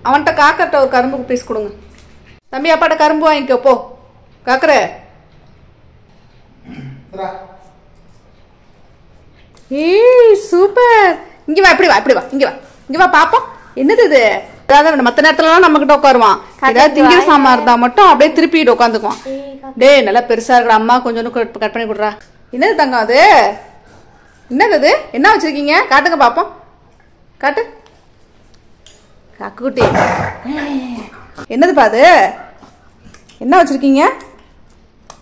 அவன்கிட்ட காக்கட்ட ஒரு கரும்பு பீஸ் கொடுங்க. தம்பி அப்பாட்ட கரும்பு வாங்கிக்கோ போ. காக்கற ஏய் சூப்பர். இங்க வா, இப்படி வா, இப்படி வா, இங்க வா, இங்க வா பாப்போம். என்னது இது? அதாவது மற்ற நேரத்துலலாம் நம்ம கிட்ட உட்காருவான். ஏதாவது திங்கிற சாமான் இருந்தா மட்டும் அப்படியே திருப்பிட்டு உட்காந்துக்குவான். டேய் நல்லா பெருசா இருக்கிற அம்மா கொஞ்சம் கட் பண்ணி கொடுறா. என்னது தங்கம் அது? என்னது அது? என்ன வச்சிருக்கீங்க? காட்டுங்க பாப்போம். காட்டு காக்குட்டி. என்னதுப்பா அது? என்ன வச்சிருக்கீங்க?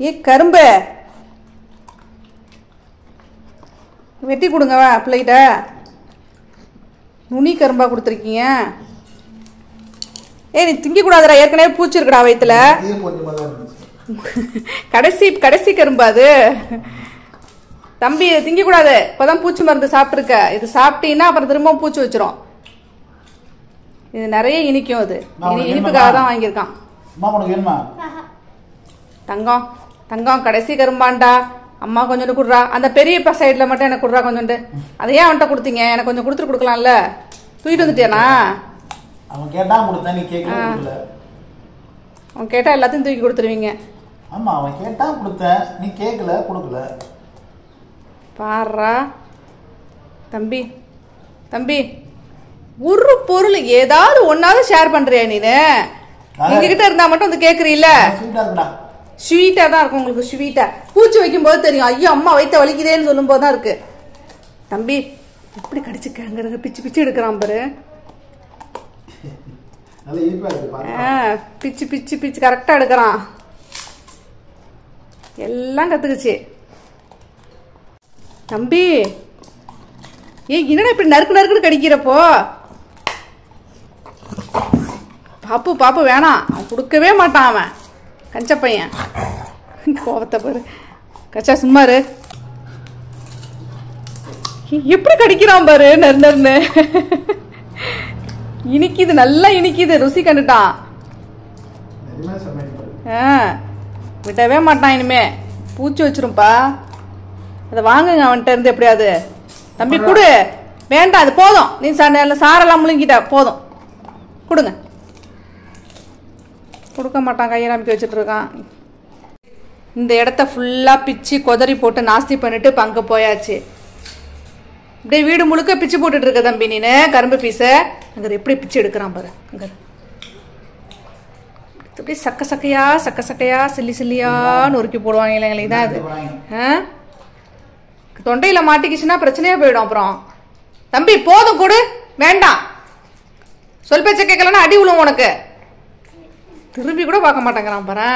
ஏ கரும்பு வெட்டி கொடுங்க பிள்ளைகிட்ட. நுனி கரும்பா கொடுத்துருக்கீங்க. ஏ நீ திங்க கூடாதுடா, ஏற்கனவே பூச்சி இருக்குடா வயிற்றுல. கடைசி கடைசி கரும்பு அது. தம்பி திங்க கூடாது, இப்பதான் பூச்சி மருந்து சாப்பிட்டுருக்க. இது சாப்பிட்டீங்கன்னா அப்புறம் திரும்ப பூச்சி வச்சிரும். இது நிறைய இனிக்கும். அது இனிப்புக்காக தான் வாங்கியிருக்கான். தங்கம் தங்கம் கடைசி கரும்பாண்டா. அம்மா கொஞ்சோண்டு குடுறா. அந்த பெரிய சைடுல மட்டும் எனக்கு குடுறா கொஞ்சோண்டு. அதையே அவன்கிட்ட கொடுத்தீங்க, எனக்கு கொஞ்சம் கொடுத்துட்டு கொடுக்கலாம்ல. தூக்கிட்டு வந்துட்டியானா? அவன் கேட்டா கொடுத்தா நீ கேட்கல. அவன் கேட்டா எல்லாத்தையும் தூக்கி கொடுத்துருவீங்க. ஆமா அவன் கேட்டா கொடுத்தேன், நீ கேட்கல கொடுக்கல. பாரா தம்பி தம்பி, ஒரு பொருள் ஏதாவது ஒன்னாவது ஷேர் பண்றியா நீனு? எங்ககிட்ட இருந்தா மட்டும் வந்து கேக்குறீல்ல. ஸ்வீட்டா தான் இருக்கும் உங்களுக்கு. ஸ்வீட்டா பூச்சி வைக்கும் போது தெரியும். ஐயோ அம்மா வயித்த வலிக்குதேன்னு சொல்லும் போதுதான் இருக்கு. தம்பி எப்படி கடிச்சுக்கங்கிறது பிச்சு பிச்சு எடுக்கிறான் பாரு. பிச்சு பிச்சு பிச்சு கரெக்டா எடுக்கிறான். எல்லாம் கத்துக்குச்சு. தம்பி ஏய் என்னடா இப்படி நறுக்கு நறுக்குன்னு கடிக்கிறப்போ? பாப்பு பாப்பு வேணாம், அவன் கொடுக்கவே மாட்டான். அவன் கஞ்ச பையன். கோவத்தை பாரு. கச்சா சும்மாரு. எப்படி கடிக்கிறான் பாரு நறு நறுன்னு. இனிக்குது, நல்லா இனிக்குது. ருசி கண்டுட்டான். விடவே மாட்டான். இனிமே பூச்சி வச்சிரும்பா. அதை வாங்குங்க அவன்கிட்ட இருந்து எப்படியாவது. தம்பி கொடு. வேண்டாம் அது போதும். நீ சாரெல்லாம் முழுங்கிட்ட போதும். கொடுங்க. கொடுக்க மாட்டான், கையை நம்பிக்கை வச்சுட்டு இருக்கான். இந்த இடத்த ஃபுல்லா பிச்சு கொதறி போட்டு நாஸ்தி பண்ணிட்டு இப்போ அங்கே போயாச்சு. இப்படியே வீடு முழுக்க பிச்சு போட்டுட்டு இருக்க தம்பி நீனு கரும்பு பீஸ. அங்கே எப்படி பிச்சு எடுக்கிறான் பாரு. அங்கே அப்படியே சக்க சக்கையா சக்க சக்கையா சில்லி சில்லியா நொறுக்கி போடுவாங்க இல்லைங்களா? இதான் அது. தொண்டையில மாட்டிக்கிச்சுன்னா பிரச்சனையா போயிடும் அப்புறம். தம்பி போதும் கொடு. வேண்டாம், சொல் பேச்ச கேட்கலன்னா அடி விழும் உனக்கு. திரும்பி கூட பார்க்க மாட்டேங்கிறான் பாரு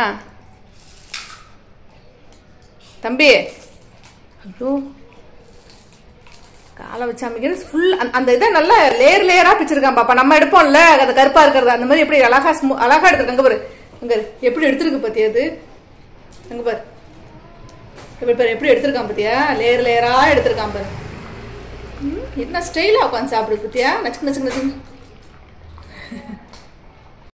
தம்பி. ஐயோ காலை வச்சு அமைக்கிறது ஃபுல். அந்த இதை நல்லா லேயர் லேயரா பிச்சிருக்கான் பாப்பா. நம்ம எடுப்போம்ல அந்த கருப்பா இருக்கிறது, அந்த மாதிரி எப்படி அழகா அழகா எடுத்துருக்கு. அங்க பாரு, அங்க எப்படி எடுத்துருக்கு பத்தியா? அது அங்க பாரு, எப்படி எடுத்திருக்கான் பத்தியா? லேயர் லேயரா எடுத்திருக்கான் பாரு. என்ன ஸ்டைலா உட்காந்து சாப்பிடுது பத்தியா? நச்சுக்கு நச்சுக்கு நச்சுக்கு.